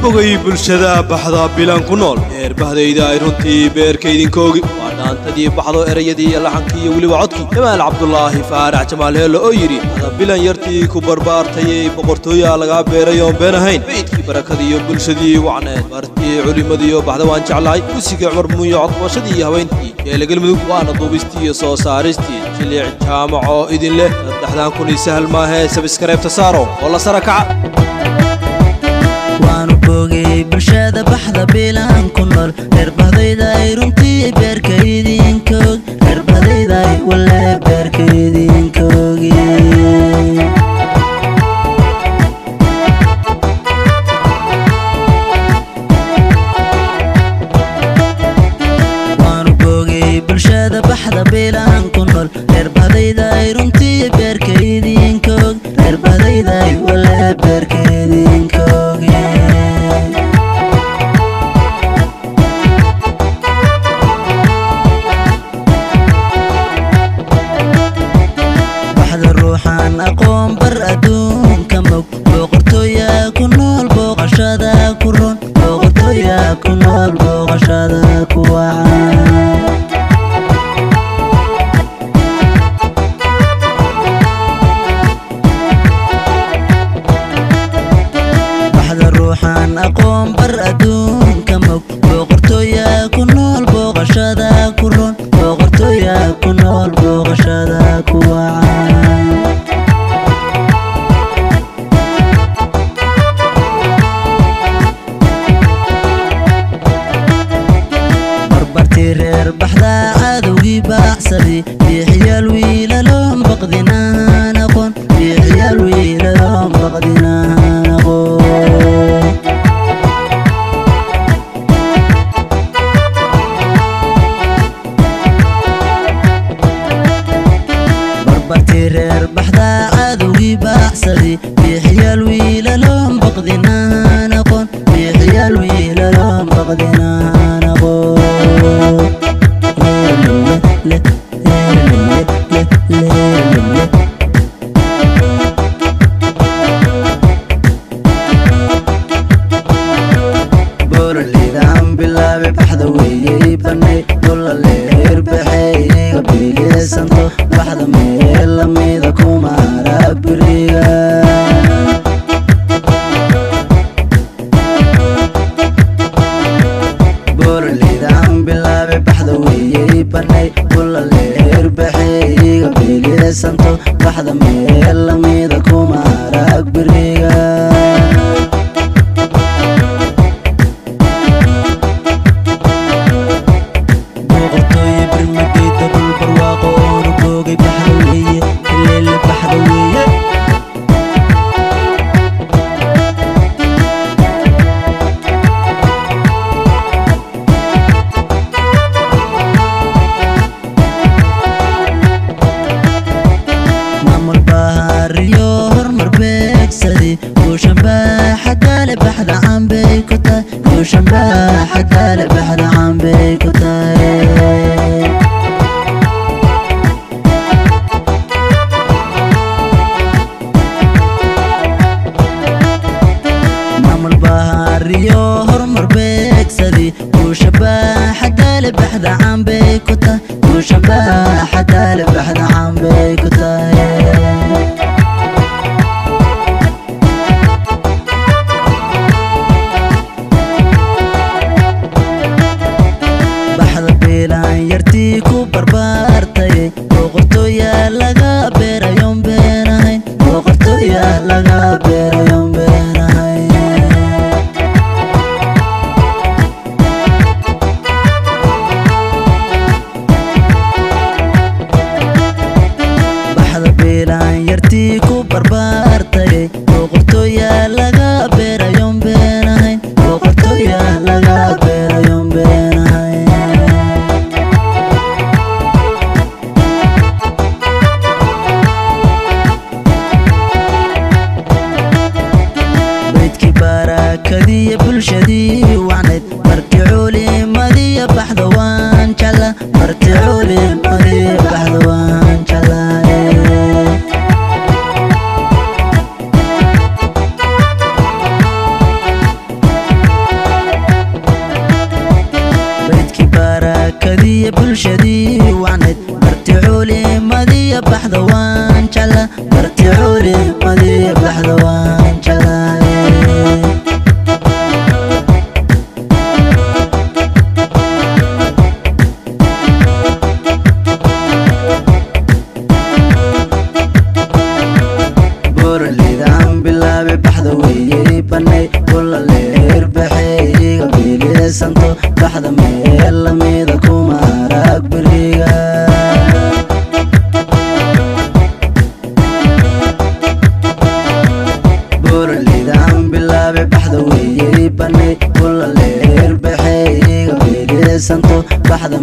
bogay bulshada baxda bilan ku nool bahadayda ay runtii beerkaydinkoogii waa dhaantadii baxdo erayadii laxankii iyo weliba codkii jamaal cabdullaahi faarax jamaal heelo oo yidhi bilan yartii ku barbaartayay boqortooya laga beeray oon been ahayn beydkii barakadii iyo bulshadii wacneed bartii culimadii oo baxda waan jeclahay musiga cumar muuyo codqabashadii iyo haweentii jeela galmudug waana duubistii iyo soo saaristii jiliic jaamaco idin leh saddexdan kun iyo sahal maahee sabskareebta saaro oo la sara kaca waanu bogay bulshada baxda bilan ku nool bahadayda ay runtii beerkaydinkoog bahadayda ay wala beerkaydinkoog waanu bogay bulshada baxda bilan ku nool bahadayda ay runtii beerkaydinkoog bahadayda ay wala beerkaydinkoog ruuxan aqoon bar adduunka mog boqortooya ku nool booqashada ku ron boqortooya ku nool booqashada ku wacan baxda ruuxan aqoon bar adduunka mog boqortooya ku nool booqashada ku ron boqortooya ku nool booqashada ku wacan reer baxda cadowgii baacsaday bixiyaal wiilaloon baqdinaan aqoon bixiyaal wiilaloon baqdinaan aqoon barbartii reer baxda cadowgii baacsaday bixiyaal wiilaloon baqdinaan aqoon bixiyaal wiilaloon baqdinaan aqoon booraleydan bilaabe baxda weeyey banay dhula leer baxeyga bilisanto baxda meel lamida kumaara beriga banay dhula leer baxeyga bilisanto baxda meel lamida kumaara beriga boqortooye birmadeyda dhul barwaaqo oonu boogay baxda weeye leele baxda weeye وشنباحة بحد عم بيكوتاي وشنباحة بحد عم بيكوتاي معمول بهاريو هرمر بيكسدي وشنباحة بحد عم بيكوتاي وشنباحة بحد عم بيكوتاي yartii ku barbaartay boqortooya laga beerayoon been ahayn boqortooya laga beerayoon been ahayn baxda bilan yartii ku barbaartay boqortooya laga beerayoon been ahayn boqortooya laga beerayoon been ahayn مدي بحذوان جلا برتعولي مدي بحذوان جلا بالله بحذوي بني كل اللي يربحي قبيلي سنتو بحذا ميلا ميدكم عراق بريقا بور اللي دعم بالله بحذوي بني كل اللي يربحي قبيلي سنتو بحذا